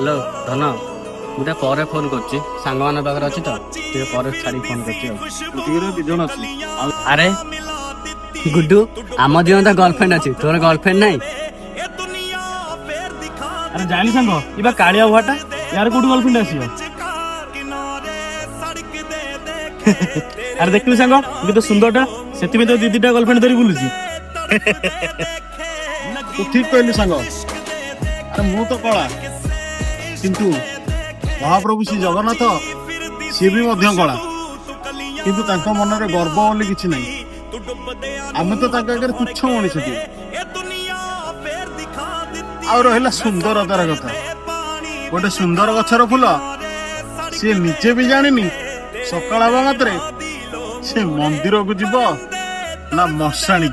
hello धन मुझे पर फोन कर सांग मान पाखे अच्छी तो पर छाड़ी फोन कर अरे गुड्डू आम दिन तो गर्लफ्रेंड अच्छी तोर गर्लफ्रेंड नहीं अरे जानी सांग ये कालिया बुआटा यार कोठी गर्लफ्रेंड आसीबो अरे देखलु सांग ये तो सुंदरटा सेति में तो दीदीटा गर्लफ्रेंड धरी बुलुची तू ठीक कहलु सांग अरे मु तो कला किंतु महाप्रभु श्री जगन्नाथ सी भी मध्य कला किंतु तांका मन रे गर्व बोली किछि नहीं आमे तो तांका आगे तुच्छ मनीष थे आ रहा सुंदरतार कथा गोटे सुंदर गछर फूल सी निजे भी जानी सकाळ मात्रे से मंदिर को जीव ना मशाणी